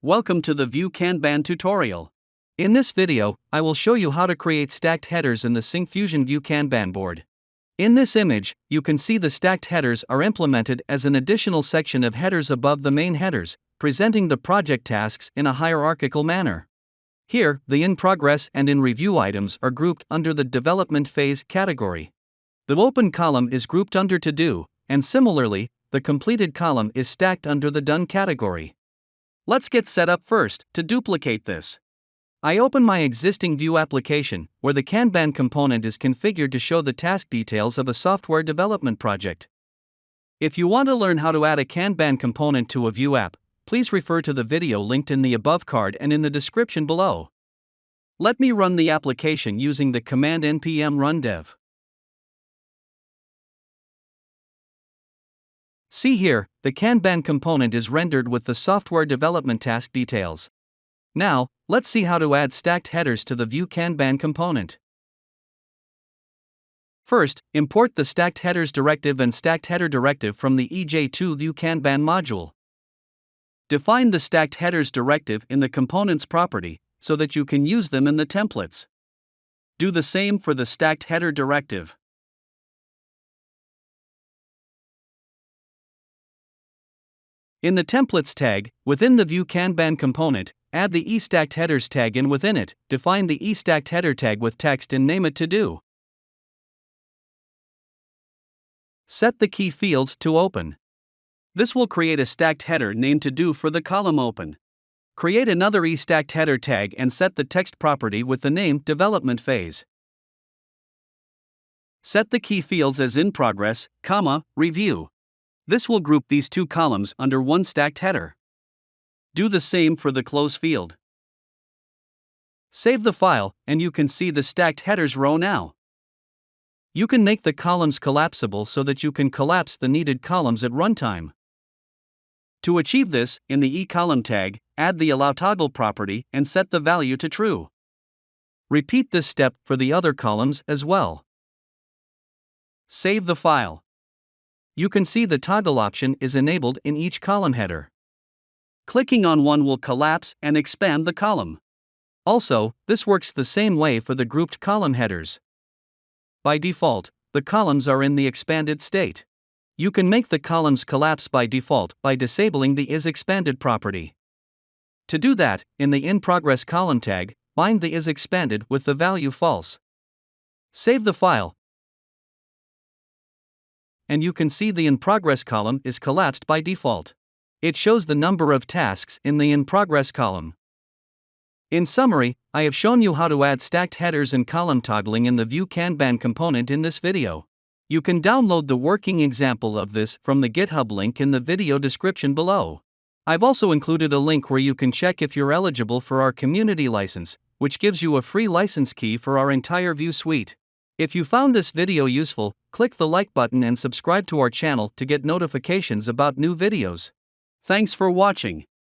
Welcome to the Vue Kanban tutorial. In this video, I will show you how to create stacked headers in the Syncfusion Vue Kanban board. In this image, you can see the stacked headers are implemented as an additional section of headers above the main headers, presenting the project tasks in a hierarchical manner. Here, the in progress and in review items are grouped under the development phase category. The open column is grouped under to do, and similarly, the completed column is stacked under the done category. Let's get set up first. To duplicate this, I open my existing Vue application, where the Kanban component is configured to show the task details of a software development project. If you want to learn how to add a Kanban component to a Vue app, please refer to the video linked in the above card and in the description below. Let me run the application using the command npm run dev. See here, the Kanban component is rendered with the software development task details. Now, let's see how to add stacked headers to the Vue Kanban component. First, import the stacked headers directive and stacked header directive from the EJ2 Vue Kanban module. Define the stacked headers directive in the components property so that you can use them in the templates. Do the same for the stacked header directive. In the templates tag, within the Vue Kanban component, add the eStacked headers tag and within it, define the eStacked header tag with text and name it to do. Set the key fields to open. This will create a stacked header named to do for the column open. Create another eStacked header tag and set the text property with the name development phase. Set the key fields as in progress, review. This will group these two columns under one stacked header. Do the same for the close field. Save the file, and you can see the stacked headers row now. You can make the columns collapsible so that you can collapse the needed columns at runtime. To achieve this, in the eColumn tag, add the allowToggle property and set the value to true. Repeat this step for the other columns as well. Save the file. You can see the toggle option is enabled in each column header. Clicking on one will collapse and expand the column. Also, this works the same way for the grouped column headers. By default, the columns are in the expanded state. You can make the columns collapse by default by disabling the isExpanded property. To do that, in the InProgress column tag, bind the isExpanded with the value false. Save the file, and you can see the in-progress column is collapsed by default. It shows the number of tasks in the in-progress column. In summary, I have shown you how to add stacked headers and column toggling in the Vue Kanban component in this video. You can download the working example of this from the GitHub link in the video description below. I've also included a link where you can check if you're eligible for our community license, which gives you a free license key for our entire Vue suite. If you found this video useful, click the like button and subscribe to our channel to get notifications about new videos. Thanks for watching.